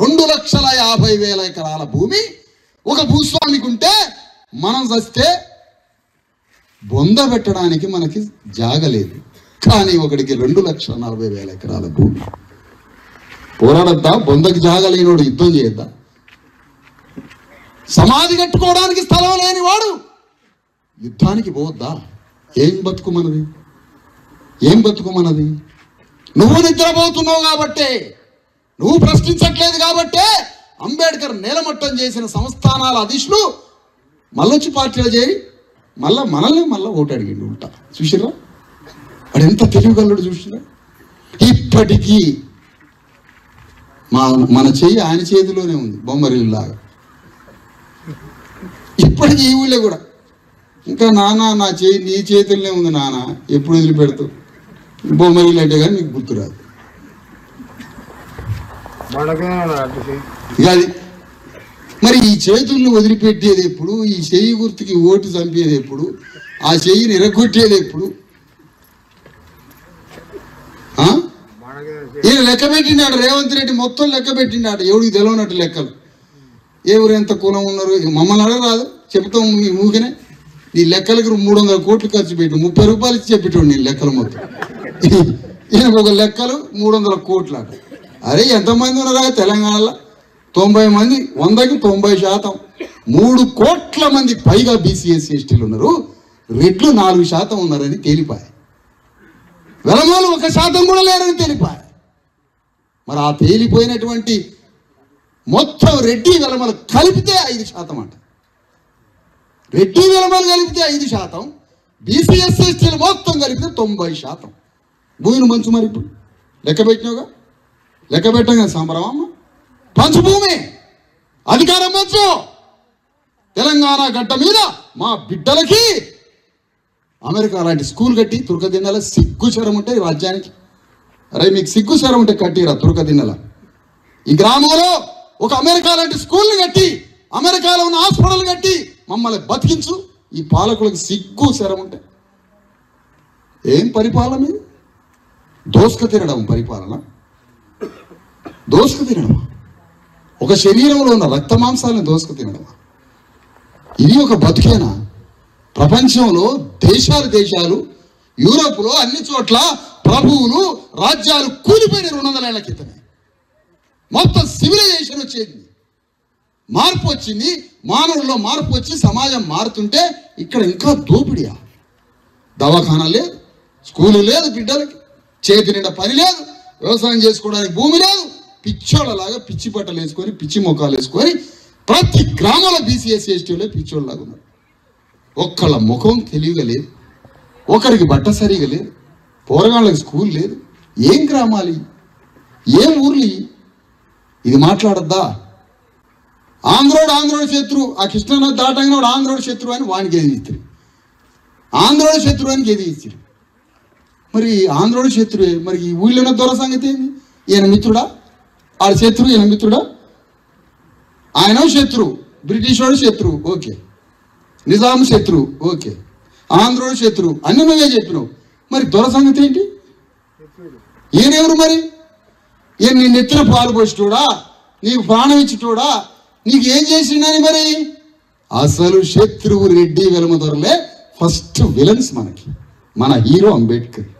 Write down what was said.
2,50,000 ఎకరాల భూమి ఒక భూస్వామికి ఉంటే మనం చస్తే బొంద పెట్టడానికి మనకి జాగలేదు. కానీ ఒకడికి 2,40,000 ఎకరాల భూమి. పోరాడద్దా? బొందకి జాగలేనోడు యుద్ధం చేయొద్దా? సమాధి కట్టుకోవడానికి స్థలం లేనివాడు యుద్ధానికి పోవద్దా? ఏం బతుకుమన్నది? ఏం బతుకుమన్నది? నువ్వు నిద్రపోతున్నావు కాబట్టే, నువ్వు ప్రశ్నించట్లేదు కాబట్టే అంబేద్కర్ నేలమట్టం చేసిన సంస్థానాల అధీశులు మళ్ళొచ్చి పార్టీలో చేరి మనల్ని ఓటు అడిగిండు ఉంటా. చూసిరా వాడు ఎంత తెలివిగలడు చూసిరా. ఇప్పటికీ మన చెయ్యి ఆయన చేతిలోనే ఉంది, బొమ్మరిల్లాగా. ఇప్పటికీ ఈ ఊళ్ళో కూడా ఇంకా నాన్న నా చెయ్యి నీ చేతుల్లోనే ఉంది నాన్న, ఎప్పుడు వదిలిపెడతావు? బొమ్మరిల్లు అంటే కానీ నీకు గుర్తురాదు. అది మరి ఈ చేతుల్ని వదిలిపెట్టేది ఎప్పుడు? ఈ చెయ్యి గుర్తుకి ఓటు చంపేది ఎప్పుడు? ఆ చెయ్యిని ఎరగొట్టేది ఎప్పుడు? ఈయన లెక్క పెట్టినాడు, రేవంత్ రెడ్డి మొత్తం లెక్క పెట్టినాడు, ఎవడికి తెలియనట్టు లెక్కలు. ఎవరు ఎంత కులం ఉన్నారు మమ్మల్ని అడగరాదు, చెప్తాం మూగినే. నీ లెక్కలకి 300 కోట్లు ఖర్చు పెట్టి 30 రూపాయలు ఇచ్చి చెప్పేటోడు నీ లెక్కలు మొత్తం. ఈయనకు ఒక లెక్కలు 300 కోట్లు అట. అరే ఎంతమంది ఉన్నారా తెలంగాణలో? 90 మంది, 100కి 90%. 3 కోట్ల మంది పైగా బీసీఎస్సీ ఎస్టీలు ఉన్నారు. రెడ్లు 4% ఉన్నారని తేలిపాయి. వెలమలు 1% కూడా లేరని తేలిపాయి. మరి ఆ తేలిపోయినటువంటి మొత్తం రెడ్డి వెలమలు కలిపితే 5% అంట. రెడ్డి వెలమలు కలిపితే 5%, బీసీఎస్సీ ఎస్టీలు మొత్తం కలిపితే 90%. భూమిని మంచు. మరి ఇప్పుడు లెక్క పెట్టినావుగా, లెక్క పెట్టంగా సంబరమమ్మ. పంచు భూమి, అధికారం పంచు. తెలంగాణ గడ్డ మీద మా బిడ్డలకి అమెరికా లాంటి స్కూల్ కట్టి తుర్కదిన్నెల సిగ్గుచరం ఉంటే రాజ్యానికి. అరే మీకు సిగ్గుచరం ఉంటే కట్టిరా తుర్కదిన్నెల. ఈ గ్రామంలో ఒక అమెరికా లాంటి స్కూల్ని కట్టి, అమెరికాలో ఉన్న హాస్పిటల్ కట్టి మమ్మల్ని బతికించు. ఈ పాలకులకు సిగ్గు శరం ఉంటే ఏం పరిపాలన? మీరు దోసుక తినడం పరిపాలన? దోసుక తినడమా? ఒక శరీరంలో ఉన్న రక్త మాంసాలను దోసుక తినడమా? ఇది ఒక బతుకేనా? ప్రపంచంలో దేశాలు యూరోప్లో అన్ని చోట్ల ప్రభువులు రాజ్యాలు కూలిపోయిన 200 ఏళ్ల క్రితమే. మొత్తం సివిలైజేషన్ వచ్చేది, మార్పు వచ్చింది, మానవుల్లో మార్పు వచ్చి సమాజం మారుతుంటే ఇక్కడ ఇంకా దోపిడియా? దవాఖానా లేదు, స్కూలు లేదు, బిడ్డలకి చేతి నిండా పని లేదు, వ్యవసాయం చేసుకోవడానికి భూమి లేదు. పిచ్చోళ్ళలాగా పిచ్చి బట్టలు వేసుకొని పిచ్చి మొక్కలు వేసుకొని ప్రతి గ్రామంలో బీసీఎస్సీ ఎస్టీలో పిచ్చోళ్ళలాగా ఉన్నారు. ఒక్కళ్ళ ముఖం తెలివిగా లేదు, ఒకరికి బట్ట సరిగా లేదు, పోరగాళ్ళకి స్కూల్ లేదు. ఏం గ్రామాలు, ఏం ఊర్లు? ఇది మాట్లాడద్దా? ఆంధ్రోడు శత్రువు, ఆ కృష్ణానది దాటంగా ఆంధ్రోడు శత్రువు అని వానికి ఏది ఇస్తారు, ఆంధ్రోడు శత్రువు అని ఏది ఇస్తారు. మరి ఆంధ్రోడు శత్రువే, మరి ఈ ఊళ్ళో దొర సంగతి ఏంది? ఈయన మిత్రుడా? ఆడ శత్రువు, ఈయన మిత్రుడా? ఆయన శత్రువు, బ్రిటిష్ వాడు శత్రువు, ఓకే. నిజాం శత్రువు, ఓకే. ఆంధ్రోడు శత్రువు అన్ని నువ్వే చెప్పినావు. మరి దొర సంగతి ఏంటి? ఈయనెవరు మరి? ఈయన నీ నెత్తిన పాలు పోసిటోడా, నీకు ప్రాణం ఇచ్చిటోడా, నీకు ఏం చేసిండని? మరి అసలు శత్రువు రెడ్డి వెలమ దొరలే ఫస్ట్ విలన్స్ మనకి. మన హీరో అంబేద్కర్.